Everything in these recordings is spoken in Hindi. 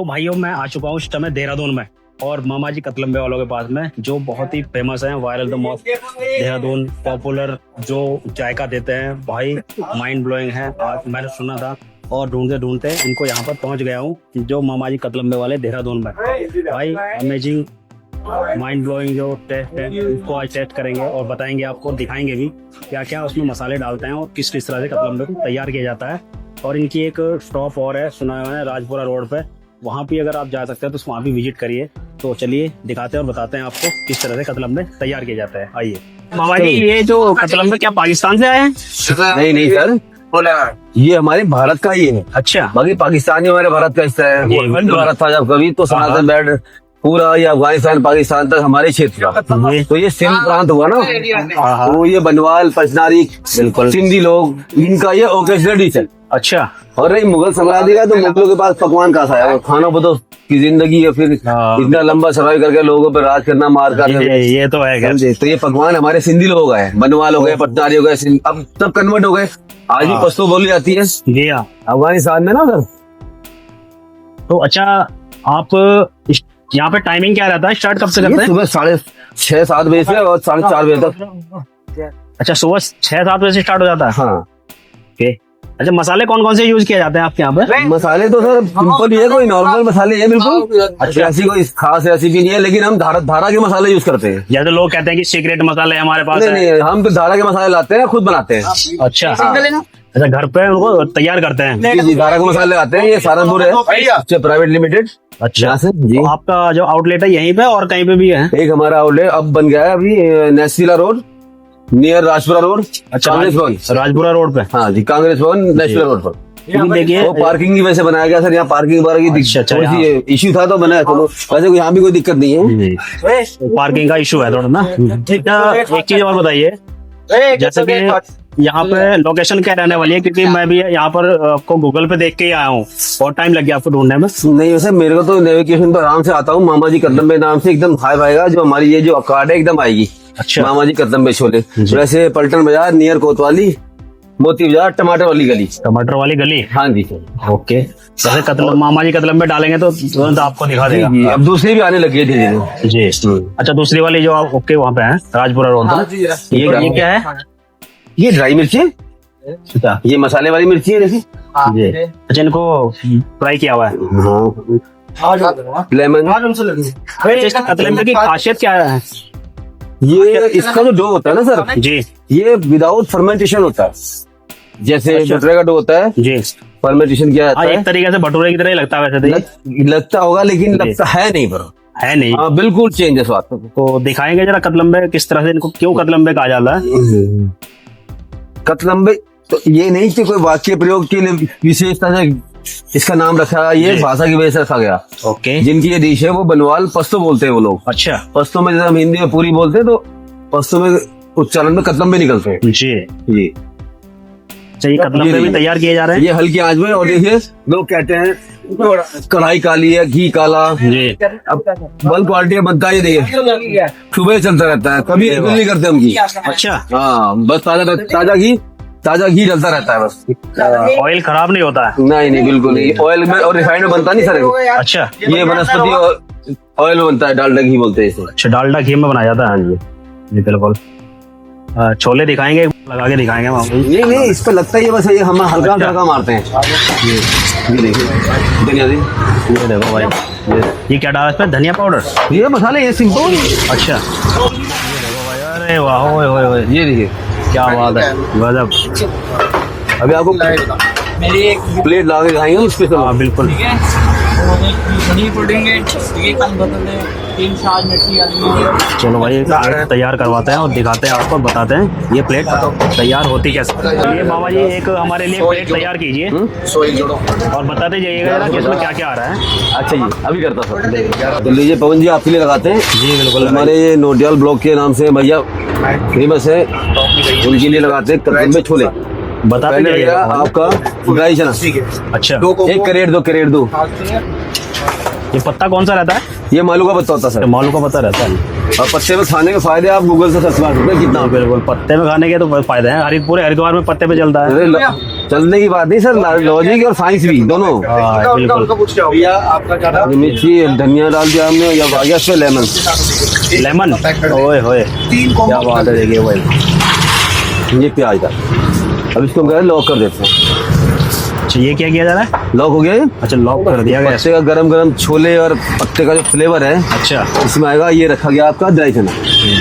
तो भाइयों मैं आ चुका हूँ इस समय देहरादून में और मामा जी कतलम्बे वालों के पास में, जो बहुत ही फेमस है, viral the most Dehradun popular, जो जायका देते हैं भाई, माइंड ब्लोइंग है। आज मैंने सुना था और ढूंढते ढूंढते इनको यहाँ पर पहुंच गया हूँ, जो मामा जी कतलम्बे वाले देहरादून में। भाई अमेजिंग माइंड ब्लोइंग जो टेस्ट है, इसको आज टेस्ट करेंगे और बताएंगे आपको, दिखाएंगे भी क्या क्या उसमें मसाले डालते हैं और किस किस तरह से कतलम्बे को तैयार किया जाता है। और इनकी एक स्टॉप और है, सुना हुआ है, राजपुरा रोड पे, वहाँ भी अगर आप जा सकते हैं तो वहाँ भी विजिट करिए। तो चलिए दिखाते हैं और बताते हैं आपको किस तरह से कतलम्बे तैयार किए जाते हैं। आइए मामा जी, ये जो कतलम्बे क्या पाकिस्तान से आए हैं? नहीं सर, ये हमारे भारत का ही है। अच्छा, बाकी पाकिस्तान ही हमारे भारत का हिस्सा है। भारत था जब कभी तो सनातन बैठ पूरा ये अफगानिस्तान पाकिस्तान तक हमारे क्षेत्र का। तो ये सिंध प्रांत हुआ ना, तो ये बनवाल पचनारी बिल्कुल सिंधी लोग, इनका ये ओकेजनल डिश है। अच्छा, और रही मुगल साम्राज्य का, तो मुगलों के पास पकवान कहाँ है, खाना बदो की जिंदगी है, फिर इतना लंबा सर्वाइव करके लोगों पर राज करना, मार कर, ये तो है। तो ये पकवान हमारे सिंधी लोग है, बनवाल हो गए, पटनारी हो गए, अब सब कन्वर्ट हो गए। आज भी पश्तो बोली जाती है जी हाँ, अफगानिस्तान में ना सर। तो अच्छा, आप यहाँ पे टाइमिंग क्या रहता है, स्टार्ट कब से करते हैं? सुबह 6:30-7 बजे से और 4:30 बजे तक। अच्छा, सुबह 6-7 बजे से स्टार्ट हो जाता है। हाँ, ओके। अच्छा, मसाले कौन कौन से यूज किए जाते हैं आपके यहाँ पे? मसाले तो सर सिंपल ही है, कोई नॉर्मल मसाले है बिल्कुल। अच्छा, ऐसी कोई खास रेसिपी नहीं है, लेकिन हम धारा के मसाले यूज करते हैं। जैसे लोग कहते हैं कि सीक्रेट मसाले हमारे पास नहीं, हम तो धारा के मसाले लाते हैं, खुद बनाते हैं। अच्छा, अच्छा, घर पे उनको तैयार करते हैं? जी, धारा के मसाले आते हैं। ये सहारनपुर है प्राइवेट लिमिटेड। अच्छा से जी, तो आपका जो आउटलेट है यहीं पे और कहीं पे भी है? एक हमारा आउटलेट अब बन गया है अभी नेस्टिला रोड, नियर राजपुरा रोड। अच्छा, कांग्रेस भवन, राजपुरा रोड पे। हाँ जी, कांग्रेस भवन नेशनल रोड पर। देखिए, वो पार्किंग की वजह से बनाया गया सर, यहाँ पार्किंग थोड़ी सी इश्यू था तो बनाया। चलो वैसे यहाँ भी कोई दिक्कत नहीं है, पार्किंग का इशू है थोड़ा ना। एक चीज और बताइए, जैसे कि यहाँ पे लोकेशन क्या रहने वाली है, क्योंकि मैं भी यहाँ पर आपको गूगल पे देख के ही आया हूँ, बहुत टाइम लग गया आपको ढूंढने में। नहीं वैसे मेरे को तो नेविगेशन पर आराम से आता हूँ। मामा जी कतलम्बे नाम से एकदम हाई आएगा, जो हमारी ये जो कार्ड है एकदम आएगी। अच्छा, मामा जी कतलम्बे छोले। वैसे पलटन बाजार नियर कोतवाली, मोती बाजार, टमाटर वाली गली। टमाटर वाली गली, हाँ जी। ओके। जैसे मामा जी कतलम्बे डालेंगे तो तुरंत आपको दिखा देगा। अब दूसरी भी आने लगी है धीरे जी। अच्छा, दूसरी वाली जो आप ओके वहाँ पे है राजपुरा रोड पर, ये क्या है? ये ड्राई मिर्ची है, ये मसाले वाली मिर्ची है देखिए। अच्छा, इनको फ्राई किया हुआ है। लेमन। कतलम्बे की खासियत क्या है? ये इसका जो डो होता है ना सर जी, ये विदाउट फर्मेंटेशन होता है। जैसे भटूरे का डो होता है जी, फर्मेंटेशन किया जाता है। एक तरीके से भटूरे की तरह ही लगता है वैसे तो। लगता होगा, लेकिन लगता है नहीं, पर है नहीं। हाँ, बिल्कुल चेंज है स्वाद। तो दिखाएंगे जरा कतलम्बे किस तरह से, इनको क्यों कतलम्बे कहा जाता है? कतलम्बे तो ये नहीं कि कोई वाक्य प्रयोग के लिए विशेषता से इसका नाम रखा, ये भाषा की वजह से रखा गया। ओके। जिनकी ये डिश है वो बनवाल पस्तो बोलते हैं वो लोग। अच्छा, पस्तो में जैसे हम हिंदी में पूरी बोलते हैं, तो पस्तो में उच्चारण में कतलम्बे निकलते हैं। जी जी। ये कतलम्बे भी तैयार किए जा रहे हैं। ये हल्की आंच में, और देखिए लोग कहते हैं कढ़ाई काली है, घी काला। जी, अब बल्क क्वालिटी बनता है, ये देखिए सुबह चलता रहता है, कभी नहीं करते हम घी। अच्छा, हाँ, बस ताजा घी डलता रहता है बस। ऑयल खराब नहीं होता है? नहीं बिल्कुल नहीं, ऑयल में और रिफाइंड में बनता नहीं सर। अच्छा, ये वनस्पति ऑयल में बनता है, डालडा घी बोलते हैं इसे। अच्छा, डालडा घी में बनाया जाता है। जी बिल्कुल। छोले दिखाएंगे, लगा के दिखाएंगे। नहीं, इस पर लगता ही है बस, ये हम हल्का मारते हैं। ये देखिए धनिया जी, ये देखो भाई, ये क्या डाला इसमें? धनिया पाउडर, ये मसाले, ये सिंपल। अच्छा, ये देखो भाई, अरे वाह, ओए ये देखिए क्या बात है, गजब। अभी आपको मेरी एक प्लेट ला के दिखाएंगे स्पेशल। हाँ बिल्कुल। चलो भाई, तैयार करवाते हैं और दिखाते हैं आपको, बताते हैं ये प्लेट तैयार होती कैसे। ये मामा जी एक हमारे लिए प्लेट तैयार कीजिए और बताते जाइएगा कि इसमें क्या क्या आ रहा है। अच्छा जी, अभी करता सर। तो लीजिए पवन जी, आपके लिए लगाते हैं। जी बिल्कुल। हमारे ये नोटियाल ब्लॉक के नाम से भैया फेमस है, उनके लिए लगाते हैं कतलम्बे छोले। बताते जाइएगा आपका ड्राई चना। अच्छा, 1 करेट दो। ये पत्ता कौन सा रहता है? ये मालू का पत्ता होता है सर। मालू का पत्ता रहता है। और पत्ते में खाने के फायदे आप गूगल से सर्च मार सकते हैं कितना। बिल्कुल, पत्ते में खाने के तो फायदे हैं। पूरे हरिद्वार में पत्ते पे चलता है। चलने की बात नहीं सर, लॉजिक और साइंस भी दोनों। हाँ बिल्कुल। ये मिर्ची धनिया डाल दिया हमने, या आ गया इसमें लेमन। लेमन, ओए होए क्या बात है, देखिए भाई। ये प्याज का, अब इसको हम लॉक कर देते हैं। अच्छा ये क्या किया जा रहा है? लॉक हो गया ये। अच्छा लॉक कर दिया गया। पत्ते का गरम गरम छोले और पत्ते का जो फ्लेवर है अच्छा इसमें आएगा। ये रखा गया आपका ड्राई चना।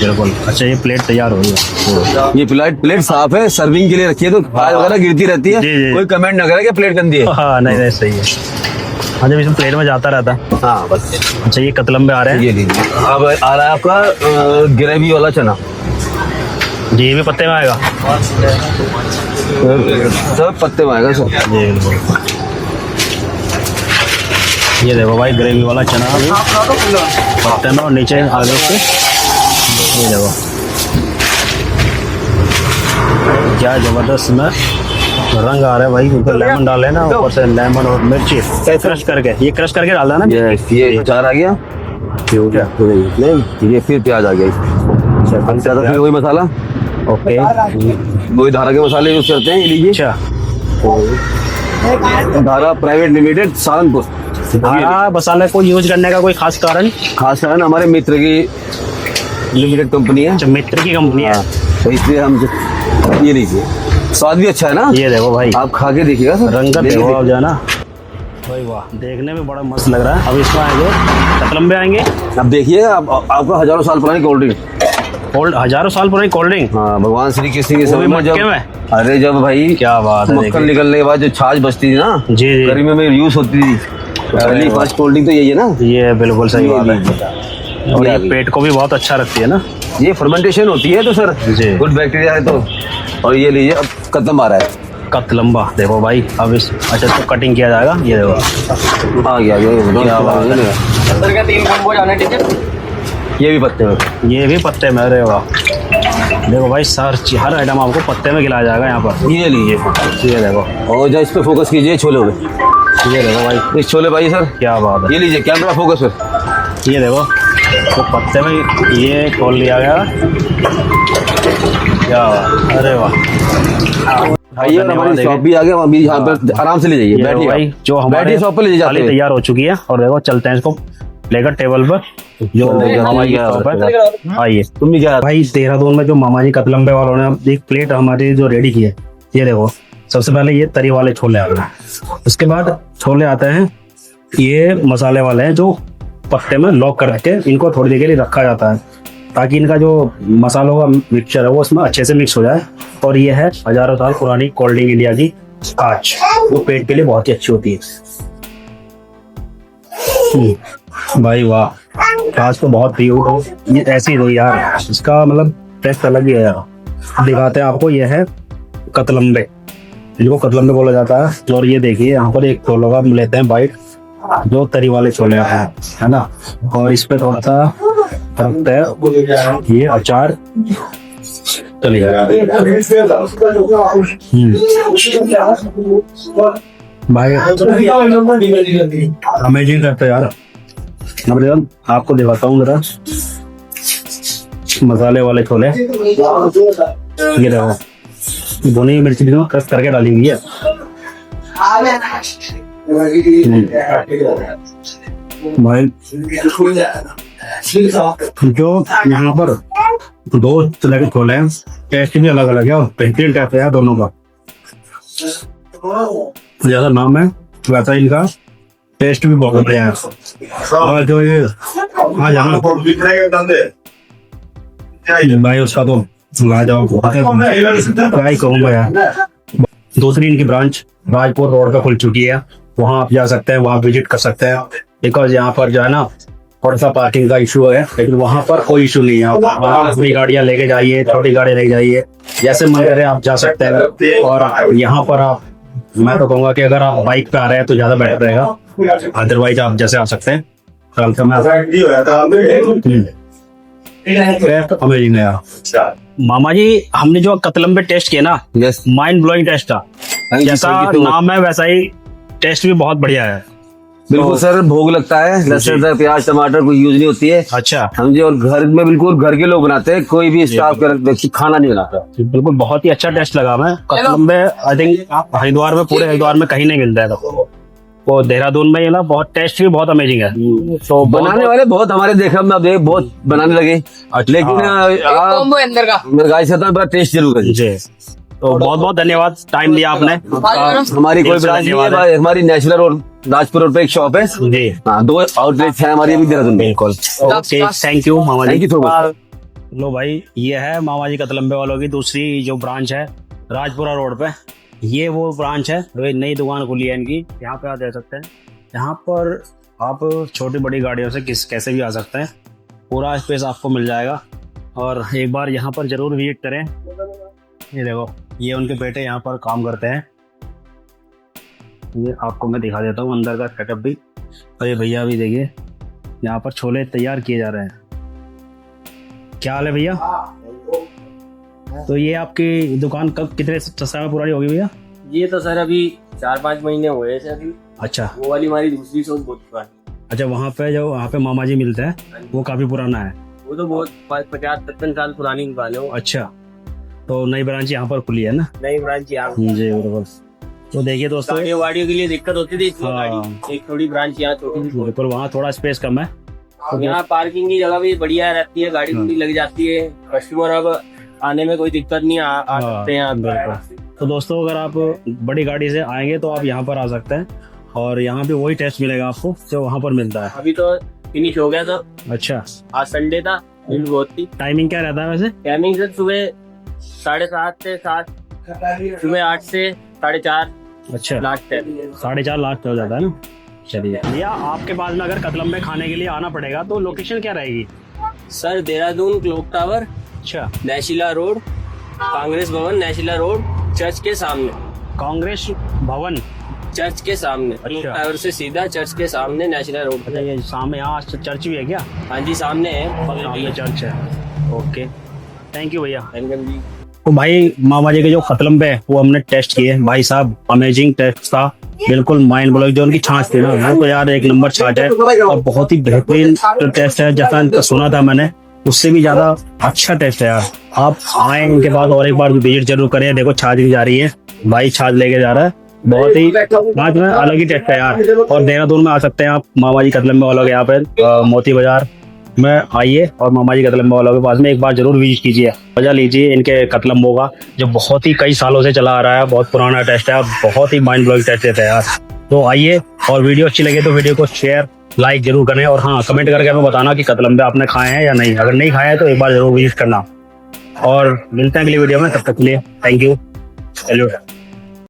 बिल्कुल। अच्छा ये प्लेट तैयार हो गया। ये प्लेट साफ है, सर्विंग के लिए रखी है, तो प्याज वगैरह गिरती रहती है, जी, जी। कोई कमेंट ना करे कि प्लेट गंदी है। हाँ नहीं नहीं सही है। हाँ जब इसमें प्लेट में जाता रहता। हाँ बस। अच्छा ये कतलम्बे आ रहे हैं। ये लीजिए, अब आ रहा है आपका ग्रेवी वाला चना। जी ये भी पत्ते में आएगा। सब पत्ते में आएगा सर। जी बिल्कुल। ये देखो भाई ग्रेवी वाला चना अभी पत्ते में और नीचे आगे उसके। ये देखो क्या जबरदस्त में रंग आ रहा है भाई। ऊपर लेमन डाले ना, ऊपर से लेमन और मिर्ची क्रश करके, ये क्रश करके डालना ना। ये अचार आ गया, ये फिर प्याज आ गया, फिर वही मसाला, ओके। वही धारा के मसाले यूज करते हैं। ये लीजिए, अच्छा धारा प्राइवेट लिमिटेड सहारनपुर। धारा मसाले को यूज करने का कोई खास कारण? खास कारण हमारे मित्र की लिमिटेड कंपनी है। अच्छा मित्र की कंपनी है। हाँ, तो इसलिए हम ये लीजिए, स्वाद भी अच्छा है ना। ये देखो भाई, आप खा के देखिएगा सर, रंगत देखो आप जाना भाई, वाह देखने में बड़ा मस्त लग रहा है। अब इसमें आएंगे कतलम्बे आएंगे। अब देखिए, आपका हजारों साल पुरानी कोल्ड ड्रिंक, हजारों साल पुरानी कोल्ड ड्रिंक। हाँ भगवान श्री कृष्ण के समय में मटके जब, में? अरे जब भाई क्या बात है, मक्खन निकलने के बाद जो छाछ बचती थी ना, जी जी गर्मी में यूज होती थी, पहली फर्स्ट कोल्ड ड्रिंक तो यही है ना। ये बिल्कुल सही बात है। और ये पेट को भी बहुत अच्छा रखती है ना। ये फर्मेंटेशन होती है तो सर जी। गुड बैक्टीरिया है तो। और ये लीजिए, अब कदम आ रहा है कतलम्बा, देखो भाई अब इस अच्छा इसको कटिंग किया जाएगा। ये देखो आ गया, क्या बात है। ये भी पत्ते में, ये भी पत्ते में, अरे वाह देखो भाई हर आइटम आपको पत्ते में खिलाया जाएगा यहाँ पर। ये लीजिए, ये देखो, और जो इस पे फोकस कीजिए छोले पे, ये देखो भाई इस छोले भाई सर, क्या बात है। ये लीजिए कैमरा फोकस सर, ये देखो तो पत्ते में ये खोल लिया गया। क्या बात, अरे वाह। आइए, और हमारी शॉप भी आ गया, वहाँ भी यहाँ पर आराम से ले जाइए, ये देखो भाई जो हमारे शॉप पे ले जाते हैं। तैयार हो चुकी है। और देखो चलते हैं इसको लेकर टेबल पर, जो हमारी शॉप है। आइए तुम भी क्या भाई, देहरादून में जो मामा जी कतलम्बे वालों ने एक प्लेट हमारी जो रेडी की है, ये देखो सबसे पहले ये तरी वाले छोले आते हैं, उसके बाद छोले आते हैं ये मसाले वाले हैं, जो पत्ते में लॉक कर के इनको थोड़ी देर के लिए रखा जाता है, ताकि इनका जो मसालों का मिक्सचर है वो उसमें अच्छे से मिक्स हो जाए। और ये है हजारों साल पुरानी कोल्ड ड्रिंक इंडिया की कांच, वो पेट के लिए बहुत ही अच्छी होती है। भाई वाह, कांच तो बहुत पी हो, ये ऐसी दो यार, इसका मतलब टेस्ट अलग ही है यार। दिखाते हैं आपको, ये है कतलम्बे, इनको कतलम्बे बोला जाता है। और ये देखिए यहाँ पर एक छोलों का लेते हैं बाइट, जो तरी वाले छोले हैं, है ना। और इस पे थोड़ा सा रखते हैं ये अचार, चलिए भाई अमेजिंग करते यार। अब आपको दिखाता हूँ जरा मसाले वाले छोले, ये देखो भुनी मिर्ची भी क्रश करके डाली हुई है। भाई जो यहाँ पर दो तरह के छोले हैं, टेस्ट भी अलग अलग है और बेहतरीन टेस्ट है दोनों का। ज्यादा नाम है वैसा इनका टेस्ट भी बहुत बढ़िया है। और जो ये भाई उसका तो लाजवाब, क्या ही कहूँगा यार। दूसरी इनकी ब्रांच राजपुर रोड पे खुल चुकी है, वहाँ आप जा सकते हैं, वहाँ विजिट कर सकते हैं। बिकॉज यहाँ पर जो है ना थोड़ा सा पार्किंग का इशू है, लेकिन वहाँ पर कोई इशू नहीं है। वहाँ अपनी गाड़ियाँ लेके जाइए, छोटी गाड़ी लेके जाइए, जैसे मन करे आप जा सकते हैं। और यहाँ पर आप, मैं तो कहूँगा कि अगर आप बाइक पे आ रहे हैं तो ज्यादा बेटर रहेगा, अदरवाइज आप जैसे आ सकते हैं। अमेजिंग है मामा जी। हमने जो कतलम्बे टेस्ट किया ना, माइंड ब्लोइंग टेस्ट था, जैसा नाम है वैसा ही टेस्ट भी बहुत बढ़िया है। बिल्कुल सर, भोग लगता है, लहसुन प्याज टमाटर कोई यूज नहीं होती है। अच्छा, समझे, और घर में बिल्कुल घर के लोग बनाते हैं, कोई भी स्टाफ का व्यक्ति खाना नहीं बनाता। बिल्कुल बहुत ही अच्छा टेस्ट लगा। मैं कतलम में आई थिंक हरिद्वार में, पूरे हरिद्वार में कहीं नहीं मिलता है। तो वो देहरादून में ये ना बहुत टेस्ट भी बहुत अमेजिंग है। तो बनाने वाले बहुत हमारे देखा में अब बहुत बनाने लगे, लेकिन अंदर का मेरे गाय से बड़ा टेस्ट जरूर है जी। तो बहुत बहुत धन्यवाद, टाइम दिया आपने। हमारी कोई ब्रांच नहीं है भाई, हमारी नेशनल रोड राजपुर रोड पे एक शॉप है जी। हाँ, 2 आउटलेट है हमारी अभी देहरादून में। बिल्कुल, ओके, थैंक यू मामा जी। Thank you so much. लो भाई, ये है मामा जी कतलम्बे वालों की दूसरी जो ब्रांच है राजपुरा रोड पे। ये वो ब्रांच है, वो नई दुकान खुली है इनकी। यहाँ पे आप देख सकते हैं, यहाँ पर आप छोटी बड़ी गाड़ियों से कैसे भी आ सकते हैं, पूरा स्पेस आपको मिल जाएगा। और एक बार यहाँ पर जरूर विजिट करें। ये देखो, ये उनके बेटे यहाँ पर काम करते हैं। ये आपको मैं दिखा देता हूँ अंदर का सेटअप भी। और ये भैया भी देखिए, यहाँ पर छोले तैयार किए जा रहे हैं। क्या हाल है भैया? तो ये आपकी दुकान कब कितने समय में पुरानी होगी भैया? ये तो सर अभी 4-5 महीने हुए हैं अभी। अच्छा, वो वाली हमारी दूसरी शॉप बहुत पुरानी। अच्छा, वहाँ पे मामा जी मिलते हैं, वो काफी पुराना है। वो तो बहुत 50-55 साल पुरानी दुकान है वो। अच्छा, तो नई ब्रांच यहाँ पर खुली है ना? नई ब्रांच यहाँ जी बिल्कुल। तो देखिए दोस्तों, गाड़ियों वाड़ियों के लिए दिक्कत होती थी इसमें। हाँ। गाड़ी एक थोड़ी ब्रांच यहाँ छोटी सी। बिल्कुल, वहाँ थोड़ा स्पेस कम है। यहाँ पार्किंग की जगह भी बढ़िया रहती है, गाड़ी भी लग जाती है। कस्टमर अब आने में कोई दिक्कत नहीं, आ सकते हैं यहाँ पे। तो दोस्तों, अगर आप बड़ी गाड़ी से आएंगे तो आप यहाँ पर आ सकते हैं, और यहाँ पे वही टेस्ट मिलेगा आपको जो वहाँ पर मिलता है। अभी तो फिनिश हो गया था। अच्छा, आज संडे था, भीड़ बहुत थी। टाइमिंग क्या रहता है वैसे? टाइमिंग सर सुबह 7:30 से 7, सुबह 8 से 4:30 अच्छा, लास्ट है। 4:30 लास्ट हो जाता है ना? चलिए भैया, आपके पास में अगर कतलम में खाने के लिए आना पड़ेगा तो लोकेशन क्या रहेगी? सर देहरादून क्लॉक टावर, अच्छा, नैशिला रोड, कांग्रेस भवन, नैशिला रोड, चर्च के सामने। कांग्रेस भवन, चर्च के सामने, क्लॉक टावर से सीधा चर्च के सामने नैशिला रोड। अच्छा, ये सामने यहाँ चर्च भी है क्या? हाँ जी, सामने है, सामने चर्च है। ओके, थैंक यू भैया। वेलकम जी। तो भाई, मामा जी के जो कतलम्बे है वो हमने टेस्ट किए भाई साहब, अमेजिंग टेस्ट था, बिल्कुल माइंड ब्लोइंग। जो उनकी छाछ थी ना, वो तो यार एक नंबर छाछ है, और बहुत ही बेहतरीन टेस्ट है। जैसा सुना था मैंने, उससे भी ज्यादा अच्छा टेस्ट है यार। आप आए इनके पास और एक बार विजिट जरूर करें। देखो, छाछ भी जा रही है, भाई छाछ लेके जा रहा है, बहुत ही छाछ में अलग ही टेस्ट है यार। और देहरादून में आ सकते हैं आप मामा जी कतलम्बे वालों के यहाँ पे, मोती बाजार में आइए और मामा जी कतलम्बे वालों के पास में एक बार जरूर विजिट कीजिए, मजा लीजिए इनके कतलम्बों का, जो बहुत ही कई सालों से चला आ रहा है। बहुत पुराना टेस्ट है, बहुत ही माइंड ब्लोइंग टेस्ट देता है यार। तो आइए, और वीडियो अच्छी लगे तो वीडियो को शेयर लाइक जरूर करें, और हाँ, कमेंट करके हमें बताना कि कतलम्बे आपने खाए हैं या नहीं। अगर नहीं खाए हैं तो एक बार जरूर विजिट करना। और मिलते हैं अगली वीडियो में, तब तक के लिए थैंक यू।